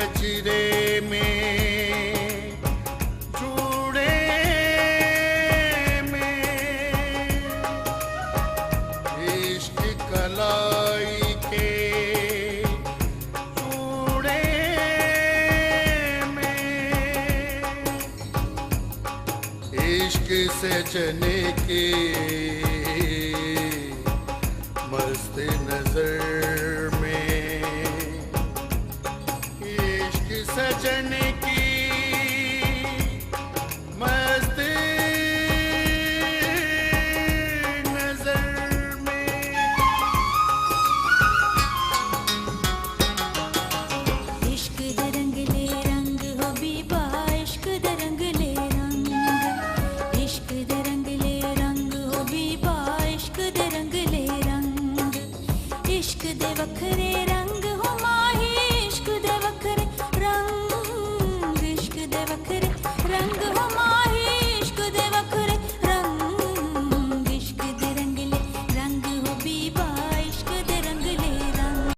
गजरे में चूड़े में इश्क कलाई के चूड़े में इश्क सजने के मस्त नजर में इश्क सजन की मस्त नजर में। इश्क दे रंगले रंग हो बीबा, इश्क दे रंगले रंग, इश्क दे रंगले रंग हो बीबा, इश्क दे रंगले रंग, इश्क दे वखरे रंग हो माही, इश्क दे वखरे रंग, इश्क दे वखरे रंग हो माही, इश्क दे वखरे रंग, इश्क दे रंगले रंग हो बीबा, इश्क दे रंगले रंग।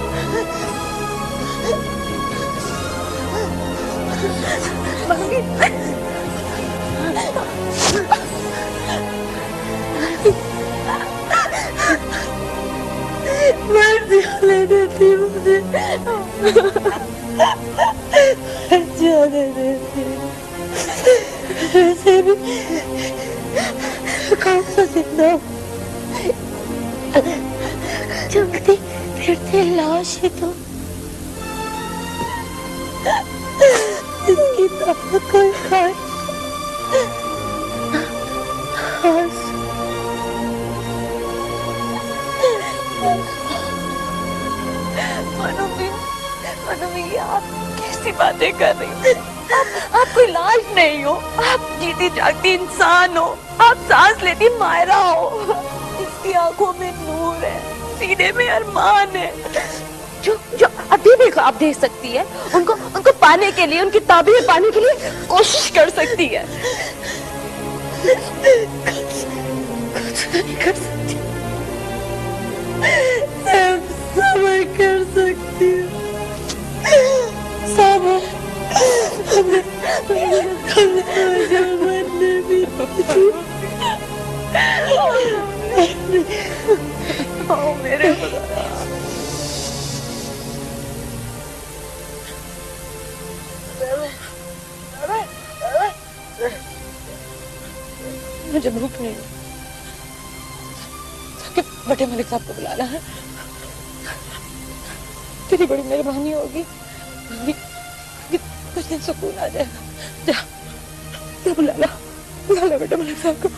मर्जी लेने थी मुझे, जाने देती वैसे भी कौन सा जिंदा चलती फिरती लाश है तो इसकी ताकत कोई खाए मनोमी, आप कैसी बातें कर रही हो? आप कोई लाश नहीं हो, आप जीती जागती इंसान हो, आप सांस लेती मायरा हो। इसकी आंखों में नूर है, सीने में अरमान है, जो जो अभी भी आप देख सकती है। उनको पाने के लिए, उनकी ताबीर पाने के लिए कोशिश कर सकती है। कुछ नहीं कर सकती, सबर कर सकती हूँ, सबर। मेरे मुझे भूख नहीं, बड़े मलिक साहब को बुलाना है। तेरी बड़ी मेहरबानी होगी, कुछ दिन सुकून आ जाएगा। जा बुला ला बेटे मलिक साहब को।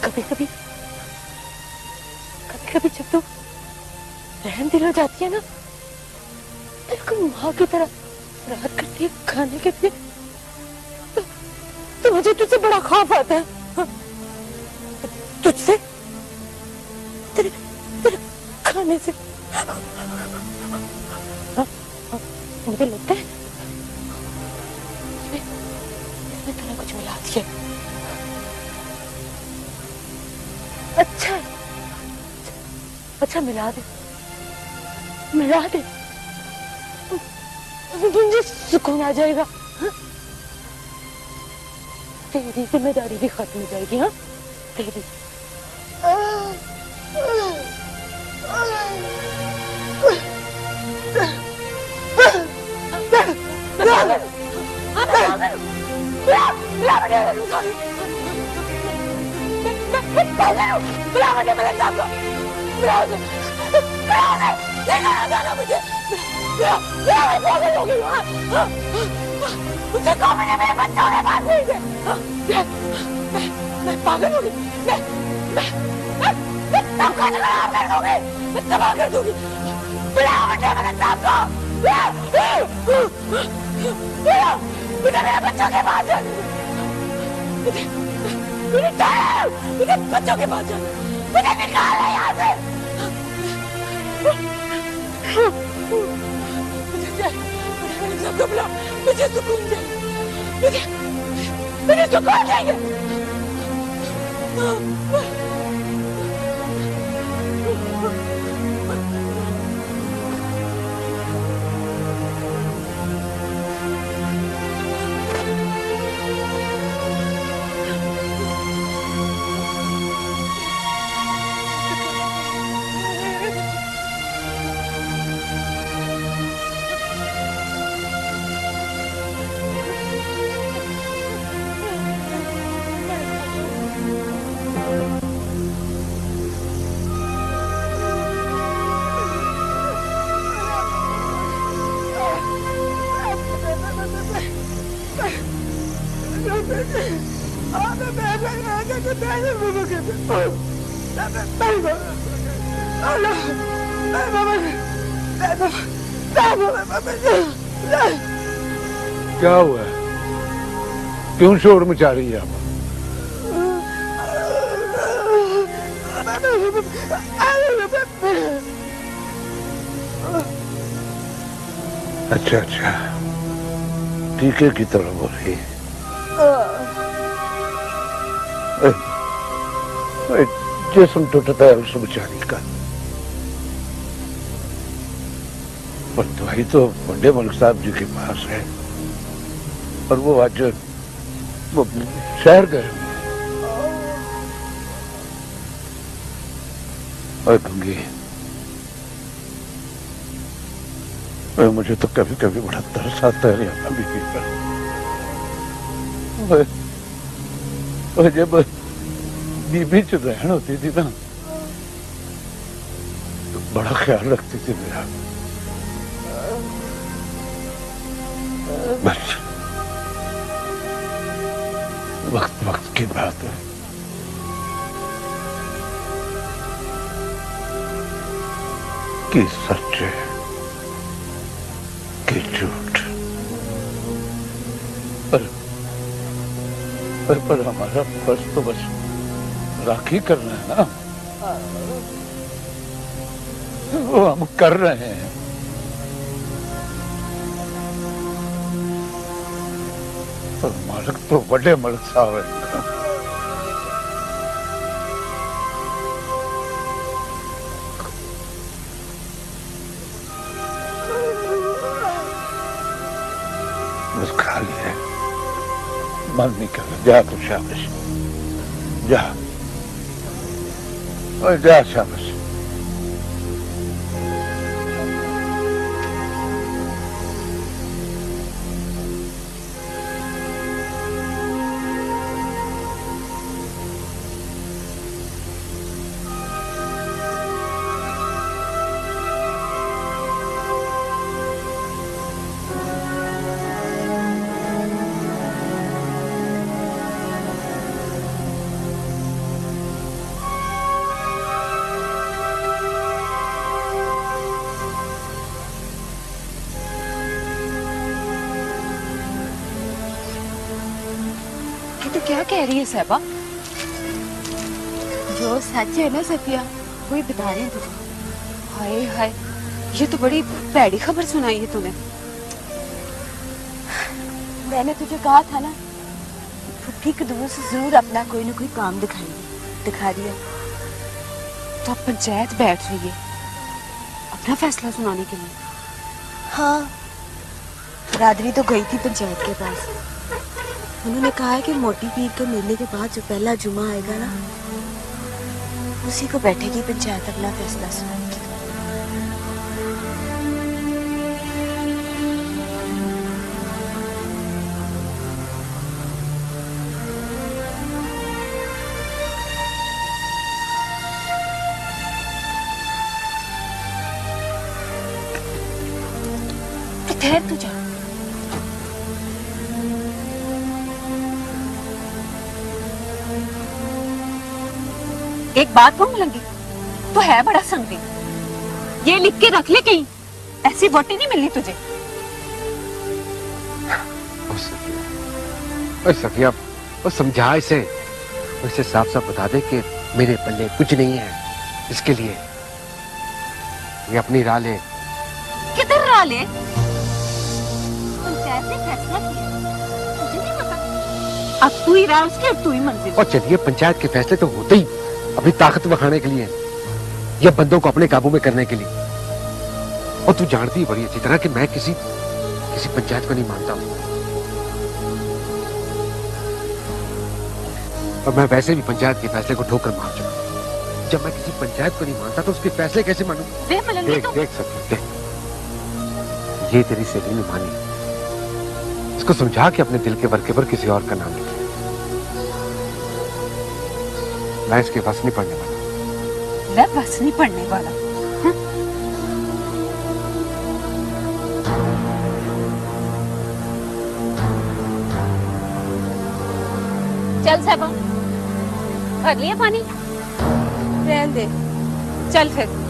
कभी कभी जब तू रहम दिल हो जाती है ना, बिल्कुल माँ की तरह रात करती है खाने के लिए, तो मुझे तुझसे बड़ा खौफ आता है। हाँ? तुझसे, तेरे खाने से। हाँ? हाँ? मुझे लगता है इसमें तूने कुछ मिला दिया। अच्छा मिला दे मुझे सुकून आ जाएगा। हाँ? तेरी जिम्मेदारी भी खत्म हो जाएगी। हाँ तेरी मैं पागल हो गई, मैं सबका खराब कर दूंगी, मैं तबाह कर दूंगी। बुलाओ मुझे मेरे साहब को, मुझे मेरे बच्चों के पास जाने दो, मुझे बच्चों के पास जाने, मुझे निकालो यहाँ से। मुझे सबको बुलाओ। मुझे सुकून चाहिए, मुझे सुकून चाहिए। क्या हुआ है? क्यों शोर मचा रही है आप? अच्छा अच्छा, टीके की तरह बोल रही है। जिस्म टूटता है उस बेचारी का, पर दवाई तो बड़े मलिक साहब जी के पास है, और वो आज वो शहर गए। और गंगी, मुझे तो कभी कभी बड़ा तरस आता है यहाँ बीवी पर। और जब बीबी च रहन होती थी ना, तो बड़ा ख्याल रखती थी मेरा। बस वक्त वक्त की बात है। कि सच है कि झूठ, पर हमारा फर्ज तो बस राखी करना है ना, वो हम कर रहे हैं। पर मालिक तो बड़े मलिक साहब है। बस खाली है, मन नहीं कर रहा। जा तू, शाबाश जा, और जा शाबाश। तो क्या कह रही है साहबा? जो सच है ना सफिया, वही बता रहे हैं तुझे। हाय हाय, ये तो बड़ी भैड़ी खबर सुनाई है तूने। मैंने तुझे कहा था ना, फुफ्फी के दूर से जरूर अपना कोई ना कोई काम दिखाएंगे, दिखा दिया। तो अब पंचायत बैठ रही है अपना फैसला सुनाने के लिए। हाँ, रादरी तो गई थी पंचायत के पास। उन्होंने कहा है कि मोटी पीर के मेले के बाद जो पहला जुमा आएगा ना, उसी को बैठेगी पंचायत अपना फैसला सुनाने के लिए। ठहर तू जा। एक बात कहूं लगी, तो है बड़ा संगी। ये लिख के रख ले कहीं, ऐसी वोटी नहीं मिलनी तुझे। सफिया, वो समझा इसे, उसे साफ साफ बता दे कि मेरे पल्ले कुछ नहीं है। इसके लिए ये अपनी राह ले। किधर राह ले? पंचायत ने रहती है, तुझे नहीं पता? अब तू ही रहा उसकी, अब तू ही मंजिल। और चलिए, पंचायत के फैसले तो होते ही अपनी ताकत दिखाने के लिए या बंदों को अपने काबू में करने के लिए। और तू जानती है बड़ी अच्छी तरह कि मैं किसी पंचायत को नहीं मानता हूं। और मैं वैसे भी पंचायत के फैसले को ठोकर मार चुका हूं। जब मैं किसी पंचायत को नहीं मानता तो उसके फैसले कैसे मानूं? देख सकते देख, ये तेरी सहेली ने मानी। इसको समझा कि अपने दिल के वर्के पर किसी और का नाम लिखे। मैं इसके बस नहीं पड़ने वाला। मैं बस नहीं पड़ने वाला। चल साहबा, भर लिया पानी? रहने दे, चल फिर।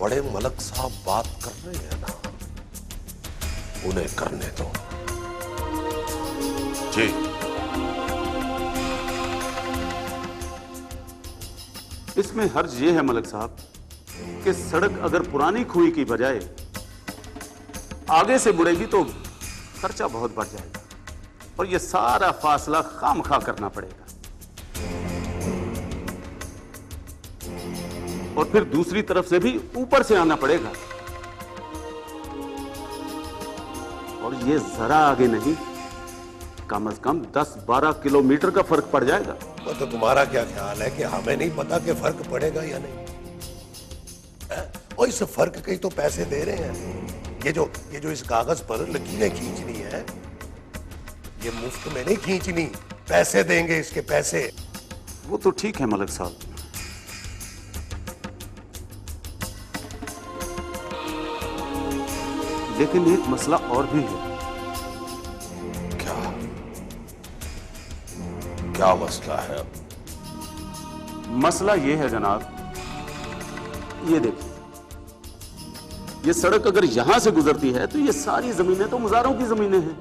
बड़े मलक साहब बात कर रहे हैं ना, उन्हें करने दो। जी, इसमें हर्ज ये है मलक साहब कि सड़क अगर पुरानी खुई की बजाय आगे से मुड़ेगी तो खर्चा बहुत बढ़ जाएगा और ये सारा फासला खामखा करना पड़ेगा। और फिर दूसरी तरफ से भी ऊपर से आना पड़ेगा और ये जरा आगे नहीं, कम से कम 10-12 किलोमीटर का फर्क पड़ जाएगा। तो तुम्हारा क्या ख्याल है कि हमें नहीं पता कि फर्क पड़ेगा या नहीं? और इस फर्क के तो पैसे दे रहे हैं। ये जो इस कागज पर लकीरें खींचनी है, ये मुफ्त में नहीं खींचनी, पैसे देंगे इसके पैसे। वो तो ठीक है मलक साहब, लेकिन एक मसला और भी है। क्या मसला है? मसला ये है जनाब, ये देखिए, ये सड़क अगर यहां से गुजरती है तो ये सारी जमीनें तो मुजारों की जमीनें हैं।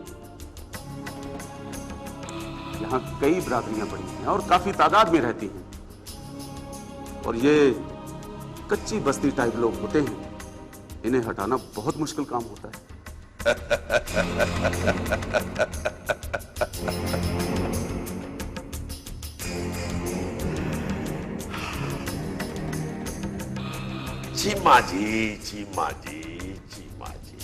यहां कई बरादरियां पड़ी हैं और काफी तादाद में रहती हैं और ये कच्ची बस्ती टाइप लोग होते हैं, इन्हें हटाना बहुत मुश्किल काम होता है। चीमा जी, चीमा जी, चीमा जी,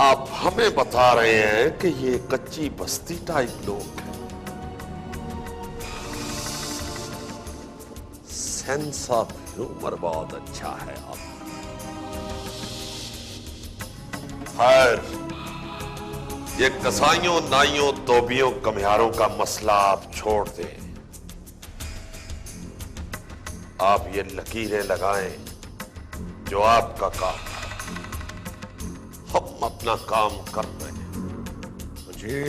आप हमें बता रहे हैं कि ये कच्ची बस्ती टाइप लोग हैं। सेंस ऑफ ह्यूमर बहुत अच्छा है आप। खैर, ये कसाईयों, नाइयों, तोबियों, कमियारों का मसला आप छोड़ दें। आप ये लकीरें लगाएं जो आपका काम है। हम अपना काम कर रहे हैं। जी,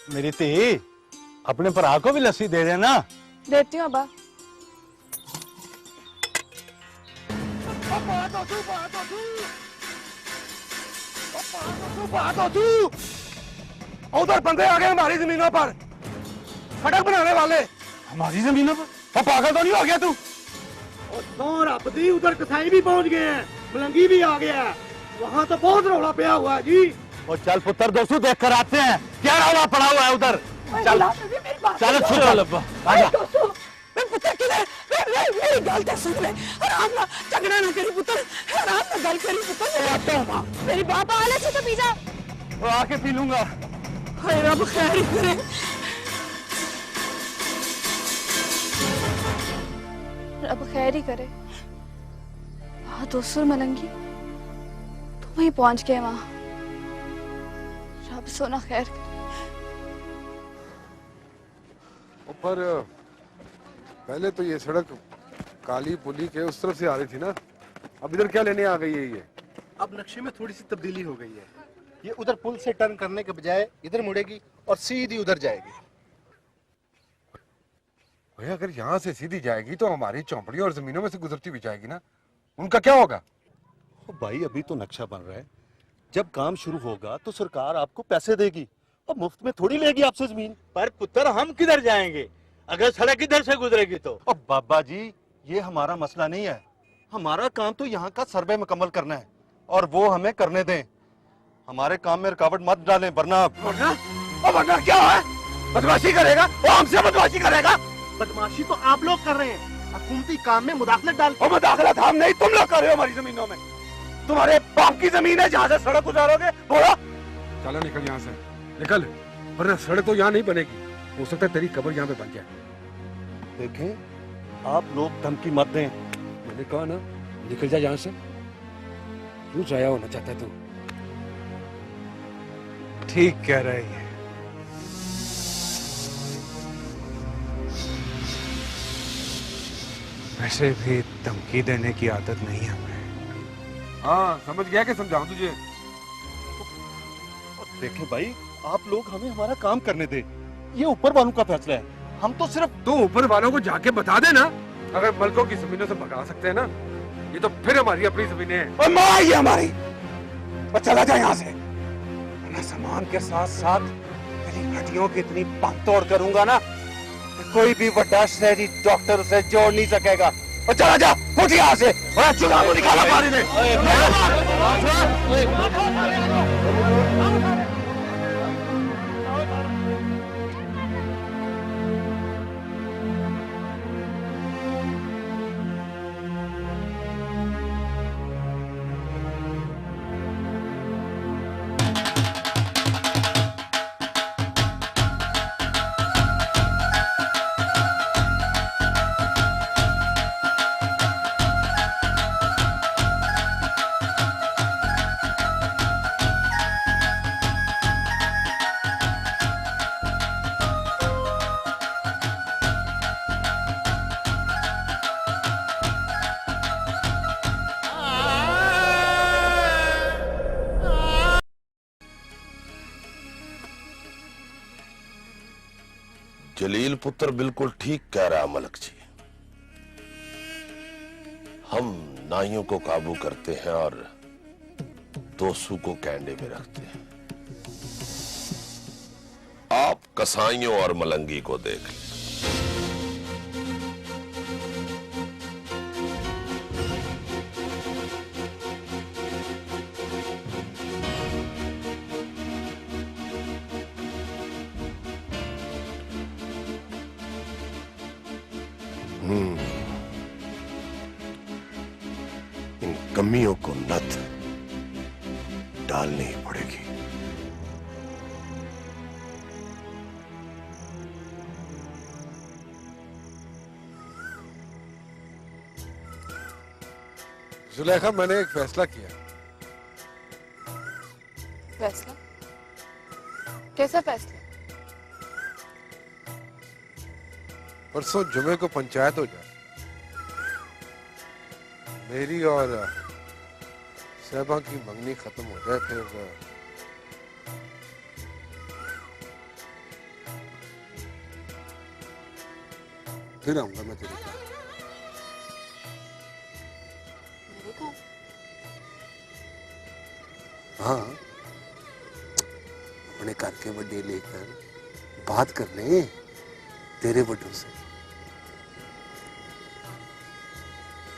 मेरी धी, अपने भरा को भी लस्सी दे देना। देती हूँ अब्बा। उधर बंदे आ गए हमारी जमीनों पर, सड़क बनाने वाले। हमारी जमीनों पर? तो पागल तो नहीं हो गया तू? और तो रब दी उधर कसाई भी पहुंच गए हैं, मलंगी भी आ गया है, वहाँ तो बहुत रौला पिया हुआ है जी। और चल पुत्र दोस्तों देख कर आते हैं क्या रौला पड़ा हुआ है उधर। चल चल चल अब्बा आजा। पुत्र किधर? मेरी गल ते सुन ले, आराम ना झगड़ा ना करी पुत्र, आराम ना गल करी पुत्र। मेरी बाप आले से तो पी जा। वो आके पी लूंगा। हाय रब खैर ही करे। रब खैर ही करे। वहाँ दोस्तुर मलंगी तुम ही पहुंच गए वहाँ। रब सोना खैर करे। पर पहले तो ये सड़क काली पुली के उस तरफ से आ रही थी ना, अब इधर क्या लेने आ गई है ये? अब नक्शे में थोड़ी सी तब्दीली हो गई है, ये उधर पुल से टर्न करने के बजाय इधर मुड़ेगी और सीधी उधर जाएगी। भैया अगर यहाँ से सीधी जाएगी तो हमारी चौपड़ियों और जमीनों में से गुजरती भी जाएगी ना, उनका क्या होगा? भाई अभी तो नक्शा बन रहा है, जब काम शुरू होगा तो सरकार आपको पैसे देगी और मुफ्त में थोड़ी लेगी आपसे जमीन। पर पुत्र हम किधर जाएंगे अगर सड़क इधर से गुजरेगी तो? और बाबा जी ये हमारा मसला नहीं है, हमारा काम तो यहाँ का सर्वे मुकम्मल करना है और वो हमें करने दें। हमारे काम में रुकावट मत डालें वरना वरना क्या है? बदमाशी करेगा वो, हमसे बदमाशी करेगा। बदमाशी तो आप लोग कर रहे हैं, हुकूमती काम में मुदाखलत डाल। और मुदाखलत हम नहीं, तुम लोग कर रहे हो हमारी जमीनों में। तुम्हारे बाप की जमीन है जहाँ से सड़क गुजारोगे, बोलो। चलो निकल यहाँ से, निकल, वरना सड़क तो यहाँ नहीं बनेगी, हो सकता है तेरी कब्र यहाँ पे बन जाए। देखें आप लोग धमकी मत दें। मैंने कहा ना निकल जा यहाँ से। क्यों जाया होना चाहता है तू? ठीक कह रही है। वैसे भी धमकी देने की आदत नहीं है हमें। हाँ समझ गया कि समझाऊं तुझे। देखें भाई आप लोग हमें हमारा काम करने दे, ये ऊपर वालों का फैसला है, हम तो सिर्फ। तू ऊपर वालों को जाके बता देना, अगर मलकों की जमीनों से भगा सकते हैं ना, ये तो फिर हमारी अपनी जमीनें हैं। और माँ ये हमारी, और चला जा यहाँ से, वरना सामान के साथ साथ तेरी हड्डियों की इतनी भंगतोड़ करूंगा ना कि कोई भी बड़ा शहरी डॉक्टर उसे जोड़ नहीं सकेगा। और चला जा, उठ यहाँ से, और चुनाव को निकाला पानी में। जलील पुत्र बिल्कुल ठीक कह रहा मलक जी। हम नाइयों को काबू करते हैं और दोसू को कैंडे में रखते हैं। आप कसाईयों और मलंगी को देख लें। इन कमियों को नत डालनी पड़ेगी। जुलेखा मैंने एक फैसला किया। फैसला? कैसा फैसला? परसों जुमे को पंचायत हो जाए, मेरी और साहबा की मंगनी खत्म हो जाए, फिर आऊंगा मैं तेरे पास। हाँ अपने घर के बड़े लेकर बात करने तेरे बड़ों से।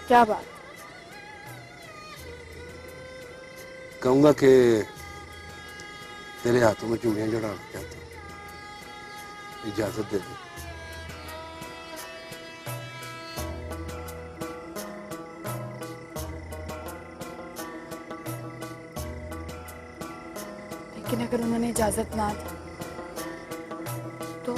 क्या बात? कहूंगा कि तेरे हाथों में चूड़ियां चढ़ाना चाहता हूं, इजाजत दे दे। लेकिन अगर उन्होंने इजाजत ना दी तो?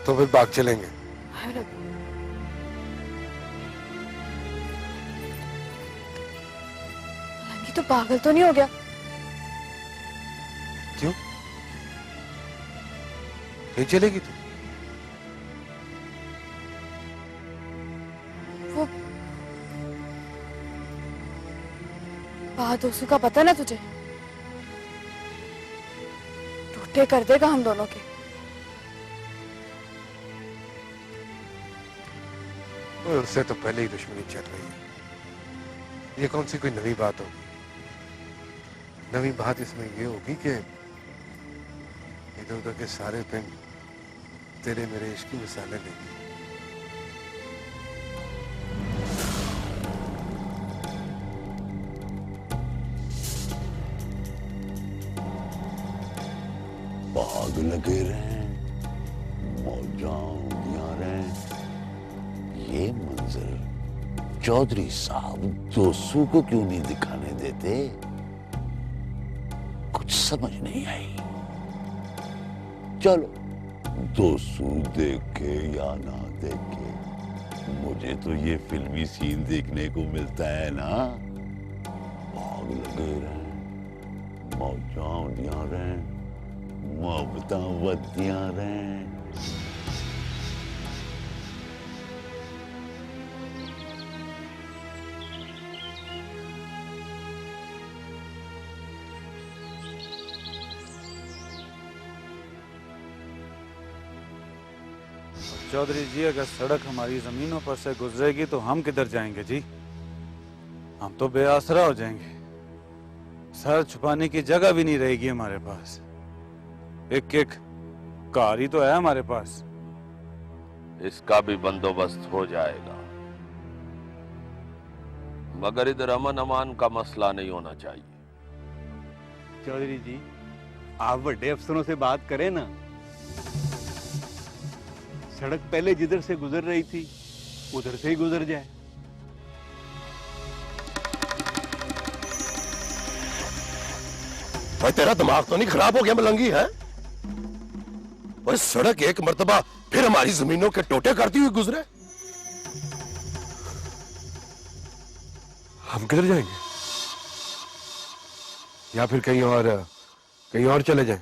तो फिर भाग चलेंगे। लंगी तो पागल तो नहीं हो गया? क्यों? नहीं चलेगी तू? वो बात उसू का पता ना तुझे? टूटे कर देगा हम दोनों के। उससे तो पहले ही दुश्मनी चल रही है। ये कौन सी कोई नवी बात होगी? नवी बात इसमें ये होगी कि इधर उधर के सारे पिंड तेरे मेरे इश्क की मिसालें लेंगे। भाग लगे रहे, मौजां उड़ियां रहे। ये मंजर चौधरी साहब दोस्तों को क्यों नहीं दिखाने देते? कुछ समझ नहीं आई। चलो दोस्तों देखे या ना देखे, मुझे तो ये फिल्मी सीन देखने को मिलता है ना। भाग लगे रहे, मौजां उड़ियां रहे, मोहब्बतां वधियां रहे। चौधरी जी, अगर सड़क हमारी जमीनों पर से गुजरेगी तो हम किधर जाएंगे जी? हम तो बेआसरा हो जाएंगे। सर छुपाने की जगह भी नहीं रहेगी हमारे पास। एक एक कार ही तो है हमारे पास। इसका भी बंदोबस्त हो जाएगा, मगर इधर अमन अमान का मसला नहीं होना चाहिए। चौधरी जी, आप बड़े अफसरों से बात करें ना। सड़क पहले जिधर से गुजर रही थी उधर से ही गुजर जाए। भाई तेरा दिमाग तो नहीं खराब हो गया मलंगी है? भाई सड़क एक मर्तबा फिर हमारी जमीनों के टोटे करती हुई गुजरे। हम किधर जाएंगे? या फिर कहीं और चले जाएं?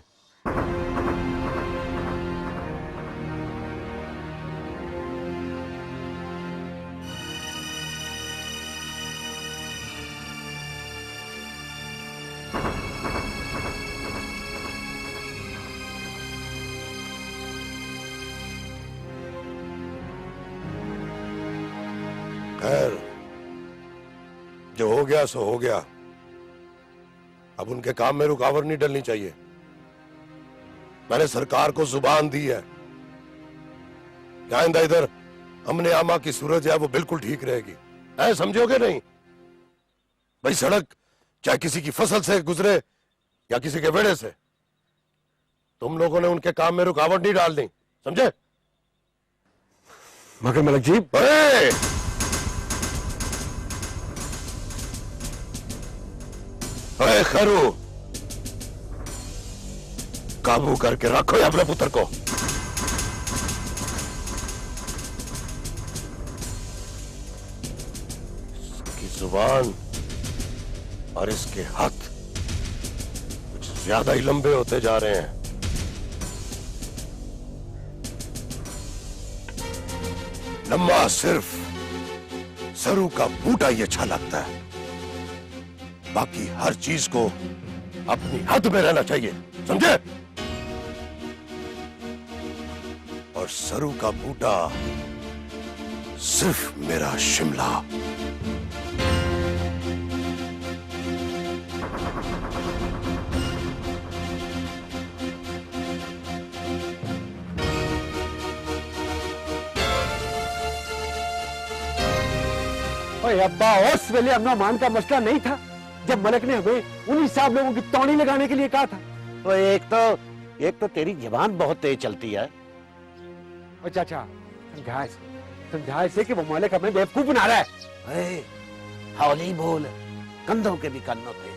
खैर, जो हो गया सो हो गया। अब उनके काम में रुकावट नहीं डलनी चाहिए। मैंने सरकार को जुबान दी है, आइंदा इधर हमने आमा की सूरत है वो बिल्कुल ठीक रहेगी। ऐ समझोगे नहीं? भाई सड़क चाहे किसी की फसल से गुजरे या किसी के वेड़े से, तुम लोगों ने उनके काम में रुकावट नहीं डालनी, समझे? मगर मलक जी, अरे खरू, काबू करके रखो अपने पुत्र को। इसकी जुबान और इसके हाथ कुछ ज्यादा ही लंबे होते जा रहे हैं। लम्बा सिर्फ सरू का बूटा ही अच्छा लगता है, बाकी हर चीज को अपनी हद में रहना चाहिए, समझे? और और सरू का बूटा सिर्फ मेरा शिमला। ओए अब्बा, उस वेले अम्ना मान का मसला नहीं था जब मलक ने हमें उन्हीं साहब लोगों की तौड़ी लगाने के लिए कहा था। तो एक तो तेरी जबान बहुत तेज चलती है। चाचा समझाए से कि वो मलक हमें बेवकूफ बना रहा है। हौली बोल, कंधों के भी कान होते।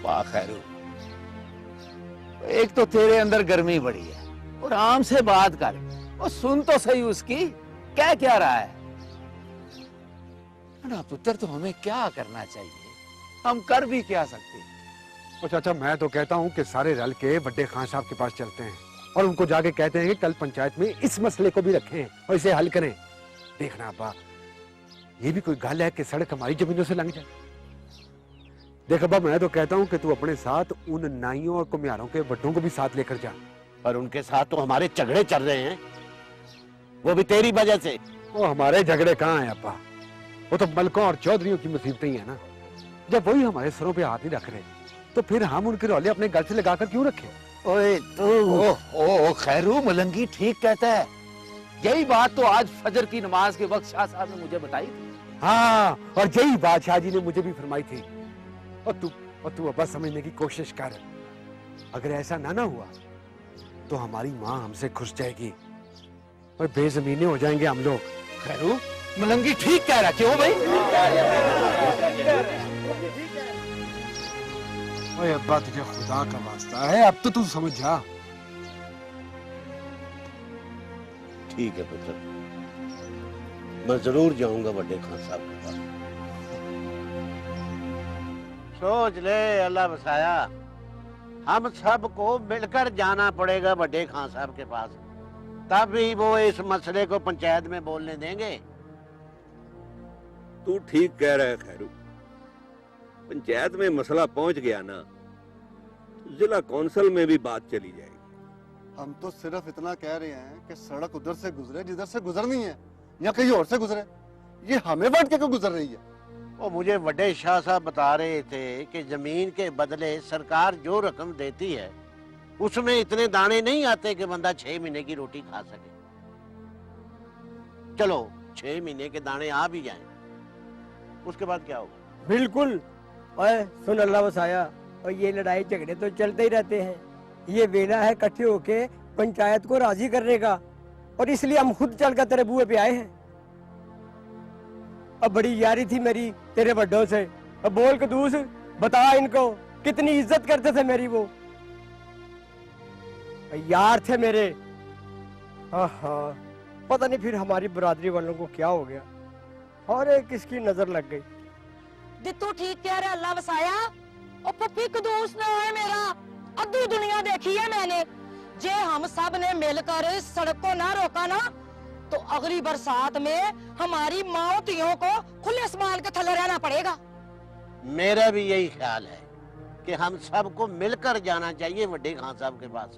वाह खैरू, एक तो तेरे अंदर गर्मी बड़ी है और आराम से बात कर और सुन तो सही उसकी क्या रहा है ना। पुत्र तो हमें क्या करना चाहिए, हम कर भी क्या सकते। और चाचा मैं तो कहता हूँ कि सारे रल के बड़े खान साहब के पास चलते हैं और उनको जाके कहते हैं कि कल पंचायत में इस मसले को भी रखें और इसे हल करें। देखना अब्बा, ये भी कोई गल है कि सड़क हमारी जमीनों से लंघ जाए। देख अब्बा, मैं तो कहता हूँ कि तू अपने साथ उन नाइयों और कुम्हारों के बड्डों को भी साथ लेकर जा। पर उनके साथ तो हमारे झगड़े चल रहे हैं, वो भी तेरी वजह से। वो हमारे झगड़े कहाँ हैं अब्बा, वो तो मलकों और चौधरियों की मुसीबतें ही है ना। जब वही हमारे सरों पे हाथ नहीं रख रहे तो फिर हम उनके रौले अपने घर से लगाकर क्यों रखें? ओए तो खैरू मलंगी ठीक कहता है। यही बात तो आज फजर की नमाज के वक्त शाह साहब ने मुझे बताई थी। हाँ, और यही बात शाह जी ने मुझे भी फरमाई थी। और तू अब्बा समझने की कोशिश कर। अगर ऐसा ना हुआ तो हमारी माँ हमसे खुश जाएगी और बेजमीने हो जाएंगे हम लोग। खैरू मलंगी ठीक कह रहा, क्यों भाई? ओए अब्बा, तुझे खुदा का वास्ता है, अब तो तू समझ जा। ठीक है पुत्र, मैं जरूर जाऊंगा बड़े खान साहब के पास। सोच ले अल्लाह बसाया, हम सबको मिलकर जाना पड़ेगा बड़े खान साहब के पास, तभी वो इस मसले को पंचायत में बोलने देंगे। तू ठीक कह रहा है खैरू, पंचायत में मसला पहुंच गया ना, जिला कौंसिल में भी बात चली जाएगी। हम तो सिर्फ इतना कह रहे हैं कि सड़क उधर से गुजरे जिधर से गुजरनी है या कहीं और से गुजरे, ये हमें बांट के क्यों गुजर रही है? वो मुझे बड़े शाह साहब बता रहे थे कि जमीन के बदले सरकार जो रकम देती है उसमें इतने दाने नहीं आते कि बंदा 6 महीने की रोटी खा सके। चलो 6 महीने के दाने आ भी जाएं, उसके बाद क्या होगा? बिल्कुल। ओए सुन अल्लाह बसाया, और ये लड़ाई झगड़े तो चलते ही रहते हैं। ये वेला है इकट्ठे होके पंचायत को राजी करने का, और इसलिए हम खुद चलकर तेरे बुए पे आए हैं। अब बड़ी यारी थी मेरी तेरे बड्डों से। अब बोल कदूस, बता इनको कितनी इज्जत करते थे मेरी वो, यार थे मेरे। हाँ, पता नहीं फिर हमारी बरादरी वालों को क्या हो गया, और एक किसकी नजर लग गई। तू ठीक कह रहा अल्लाह बसाया, और पप्पी कदूस ना है मेरा, अद्धी दुनिया देखी है मैंने। जे हम सब ने मिलकर इस सड़क को ना रोका ना, तो अगली बरसात में हमारी माओतियों को खुले आसमान के थल्ले रहना पड़ेगा। मेरा भी यही ख्याल है कि हम सबको मिलकर जाना चाहिए बड़े खान साहब के पास।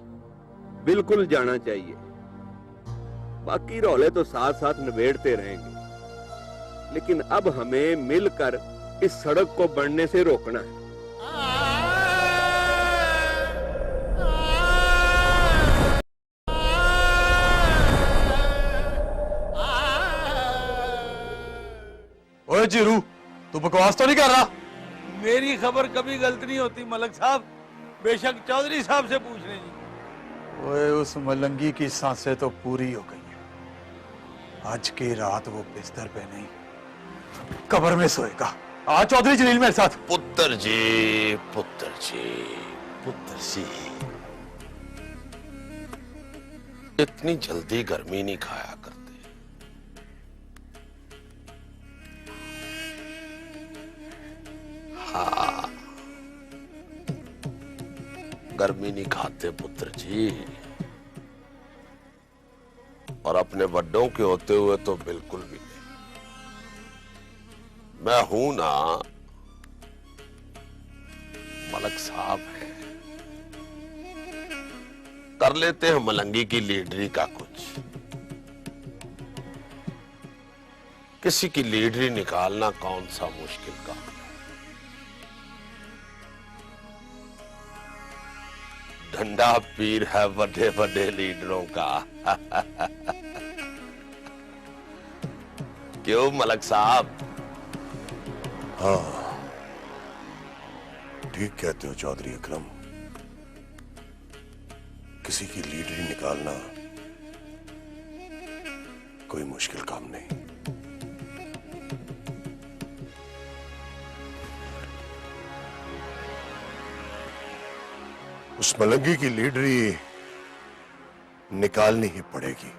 बिल्कुल जाना चाहिए, बाकी रौले तो साथ साथ निबेड़ते रहेंगे, लेकिन अब हमें मिलकर इस सड़क को बढ़ने से रोकना है। ओए जीरू, तू बकवास तो नहीं कर रहा? मेरी खबर कभी गलत नहीं होती मलक साहब, बेशक चौधरी साहब से पूछ लें जी। ओए उस मलंगी की सांसें तो पूरी हो गई हैं। आज की रात वो बिस्तर पे नहीं, कब्र में सोएगा। आ चौधरी जलील मेरे साथ। पुत्र जी, पुत्र जी, पुत्र जी, इतनी जल्दी गर्मी नहीं खाया करते। हाँ, गर्मी नहीं खाते पुत्र जी, और अपने बड्डों के होते हुए तो बिल्कुल भी नहीं। मैं हूं ना, मलक साहब है। कर लेते हैं मलंगी की लीडरी का कुछ। किसी की लीडरी निकालना कौन सा मुश्किल काम है। डंडा पीर है बड़े बड़े लीडरों का। क्यों मलक साहब? हाँ, ठीक कहते हो चौधरी अकरम। किसी की लीडरी निकालना कोई मुश्किल काम नहीं। उस मलंगी की लीडरी निकालनी ही पड़ेगी।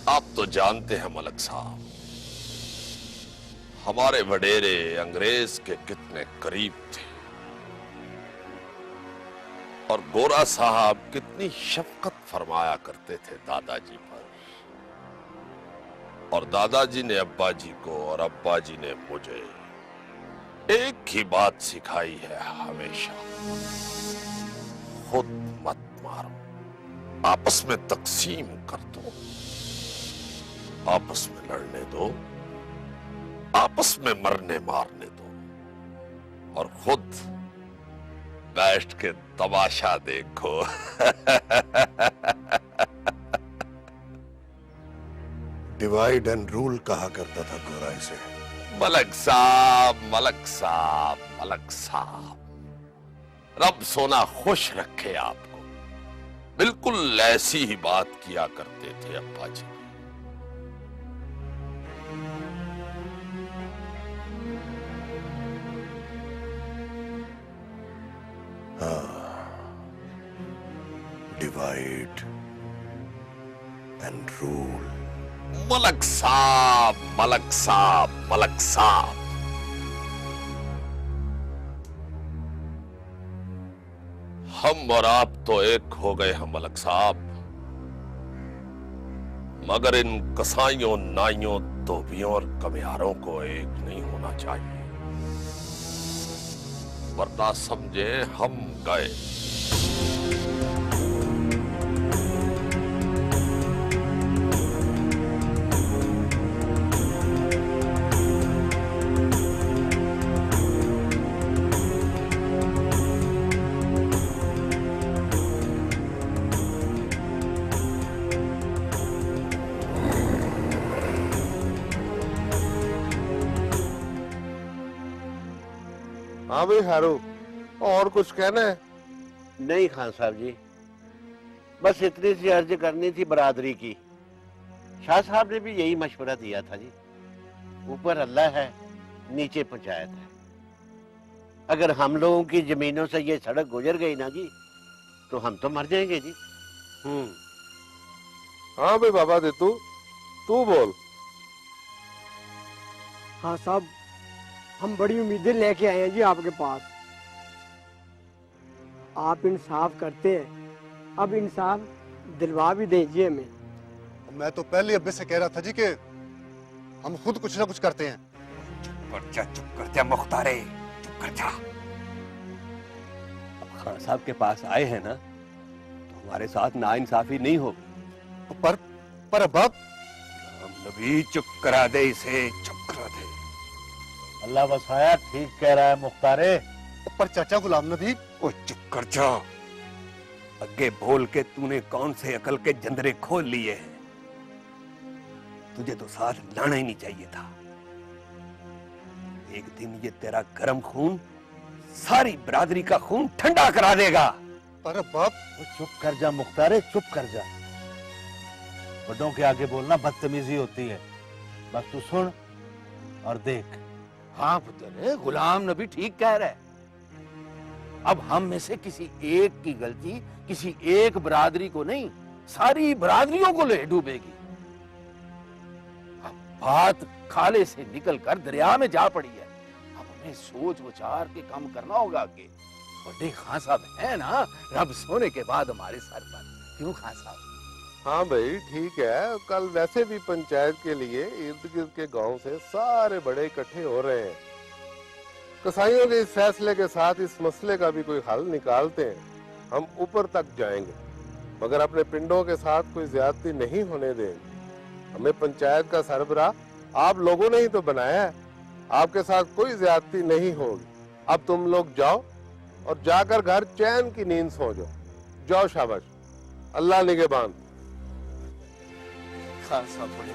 आप तो जानते हैं मलक साहब, हमारे वडेरे अंग्रेज के कितने करीब थे और गोरा साहब कितनी शफकत फरमाया करते थे दादाजी पर। और दादाजी ने अब्बा जी को और अब्बा जी ने मुझे एक ही बात सिखाई है हमेशा, खुद मत मारो, आपस में तकसीम कर दो, आपस में लड़ने दो, आपस में मरने मारने दो और खुद बैठ के तमाशा देखो। डिवाइड एंड रूल कहा करता था गोरा इसे। मलक साहब, मलक साहब, मलक साहब, रब सोना खुश रखे आपको। बिल्कुल ऐसी ही बात किया करते थे अब्बा जी। Divide and rule. मलक साहब, मलक साहब, मलक साहब, हम और आप तो एक हो गए हैं मलक साहब, मगर इन कसाईयों, नाइयों, धोबियों और कमियारों को एक नहीं होना चाहिए, वरना समझे हम गए। हाँ भाई हारू, और कुछ कहना है? नहीं खान साहब जी, बस इतनी सी अर्ज करनी थी बरादरी की। शाह साहब ने भी यही मशवरा दिया था जी। ऊपर अल्लाह है, नीचे पंचायत है। अगर हम लोगों की जमीनों से ये सड़क गुजर गई ना जी, तो हम तो मर जाएंगे जी। हाँ भाई बाबा दे तू बोल। हाँ साहब, हम बड़ी उम्मीदें लेके आए हैं जी आपके पास। आप इंसाफ करते हैं, अब इंसाफ दिलवा भी दीजिए हमें। मैं तो पहले अब्बे से कह रहा था जी कि हम खुद कुछ ना कुछ करते हैं। चुप कर जा मुख्तारे, चुप कर जा। अब खान साहब के पास आए हैं ना, तो हमारे साथ नाइंसाफी नहीं होगी। पर अब्बा, नबी चुप करा दे इसे, चुप करा दे। अल्लाह बसाया ठीक कह रहा है मुख्तारे। पर चाचा गुलाम नबी। ओ चुप कर जा। आगे बोल के तूने कौन से अकल के जंदरे खोल लिए हैं? तुझे तो साथ लाना ही नहीं चाहिए था। एक दिन ये तेरा गर्म खून सारी बरादरी का खून ठंडा करा देगा। पर बाप, चुप कर जा मुख्तारे, चुप कर जा। बड़ों के आगे बोलना बदतमीजी होती है। बस तू सुन और देख। हाँ पुत्र, गुलाम नबी ठीक कह रहा है। अब हम में से किसी एक की गलती किसी एक बरादरी को नहीं, सारी बरादरियों को ले डूबेगी। अब बात खाले से निकलकर दरिया में जा पड़ी है। अब हमें सोच विचार के काम करना होगा आगे। बड़े खान साहब है ना, रब सोने के बाद हमारे सर पर। क्यों खान साहब? हाँ भाई ठीक है। कल वैसे भी पंचायत के लिए इर्द गिर्द के गांव से सारे बड़े इकट्ठे हो रहे हैं। कसाईयों के इस फैसले के साथ इस मसले का भी कोई हल निकालते हैं, हम ऊपर तक जाएंगे, मगर अपने पिंडों के साथ कोई ज्यादती नहीं होने देंगे। हमें पंचायत का सरबराह आप लोगों ने ही तो बनाया है, आपके साथ कोई ज्यादती नहीं होगी। अब तुम लोग जाओ और जाकर घर चैन की नींद सो जाओ। जाओ, शाबाश, अल्लाह निगहबान। खान साहब बड़े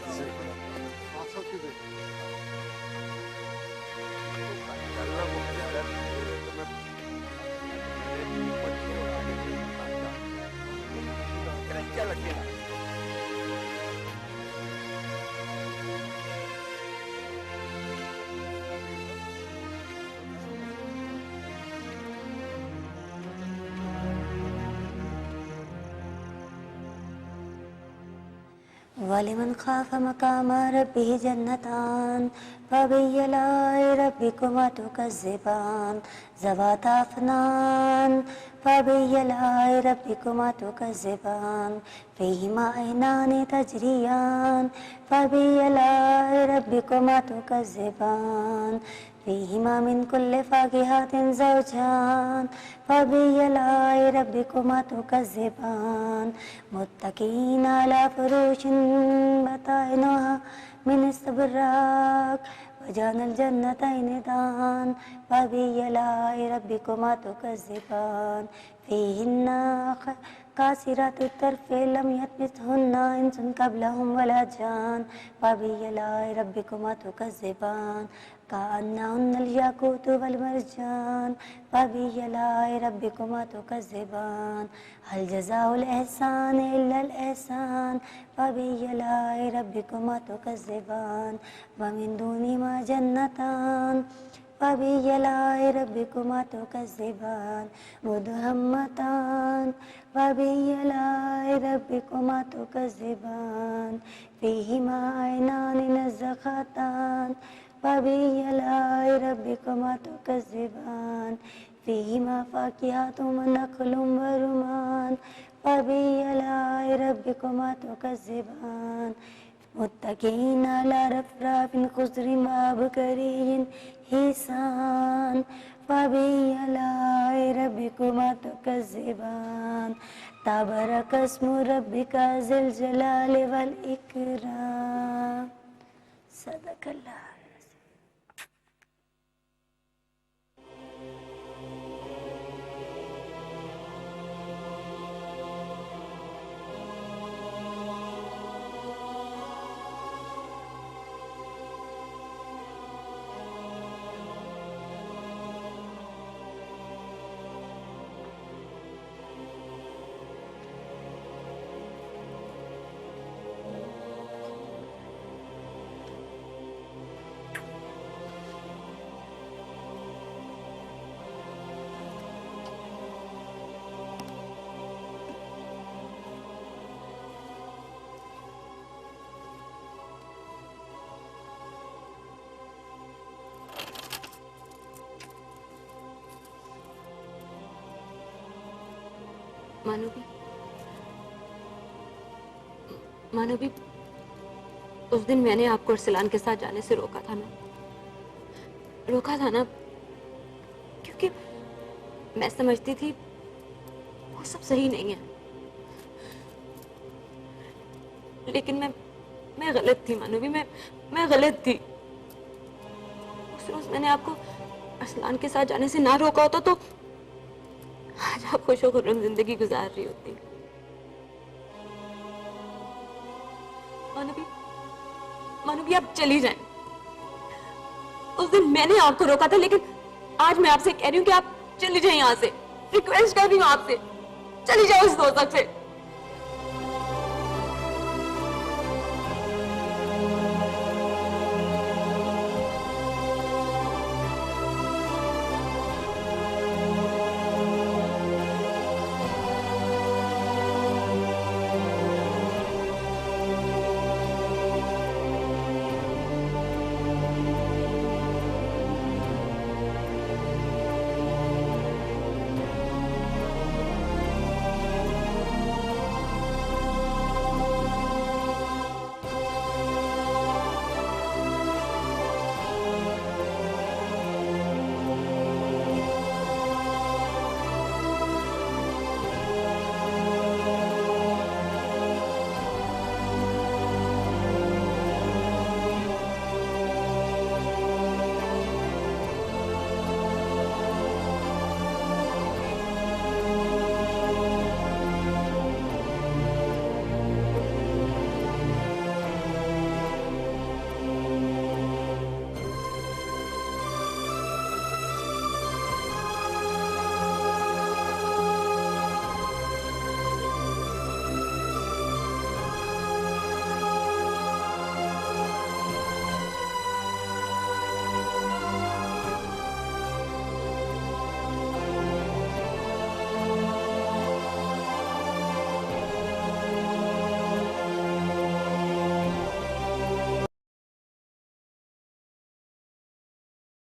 वलिमन खाफ मकाम रब्बिह जन्नतान फबियलाई रब्बिकुमा तुकज़्ज़िबान ज़वाता अफ़नान फबियलाई रब्बिकुमा तुकज़्ज़िबान फ़ीहिमा ऐनान तजरियान फबियलाई रब्बिकुमा तुकज़्ज़िबान फ़ीहिमा मिन कुल्लि फ़ाकिहतिन ज़ौजान फबियलाई रब्बिकुमा तुकज़्ज़िबान मुत्तक़ीना अला फ़ुरूशिन बताइनुहा मिन इस्तबराक वजानल जन्नतैनि दान फबियलाई रब्बिकुमा तुकज़्ज़िबान फ़ीहिन्ना कासिरातुत तर्फ़ लम यत्मिथहुन्ना इंsun क़ब्लहुम वला जान फबियलाई रब्बिकुमा तुकज़्ज़िबान कअन्नहुन्नल याक़ूतु वल मरजान फबियलाई रब्बिकुमा तुकज़्ज़िबान हल जज़ाउल एहसान इल्लल एहसान फबियलाई रब्बिकुमा तुकज़्ज़िबान व मिन दूनिहिमा जन्नतान फबियलाई रब्बिकुमा तुकज़्ज़िबान मुदहम्मतान फबियलाई रब्बिकुमा तुकज़्ज़िबान फ़ीहिमा ऐनान नज़्ज़ख़ातान फबियलाई रब्बिकुमा तुकज़्ज़िबान फ़ीहिमा फ़ाकिहतुन व नख़लुन व रुमान फबियलाई रब्बिकुमा तुकज़्ज़िबान मुत्तक़ीना अला रफ़राफ़िन ख़ुज़रिन व अबकरिय्यिन हिसान फबियलाई रब्बिकुमा तुकज़्ज़िबान तबरकस्मु रब्बिका ज़िल जलालि वल इकराम। सदक़ल्लाह। मानो भी उस दिन मैंने आपको अरसलान के साथ जाने से रोका था ना, क्योंकि मैं समझती थी वो सब सही नहीं है। लेकिन मैं गलत थी मानो भी, मैं गलत थी। उस रोज मैंने आपको अरसलान के साथ जाने से ना रोका होता तो आज आप खुशो खुर्रम जिंदगी गुजार रही होती। मानो भी आप चली जाएं। उस दिन मैंने आपको रोका था, लेकिन आज मैं आपसे कह रही हूँ कि आप चली जाएं यहाँ से। रिक्वेस्ट कर रही हूँ आपसे, चली जाओ इस दोज़ख से।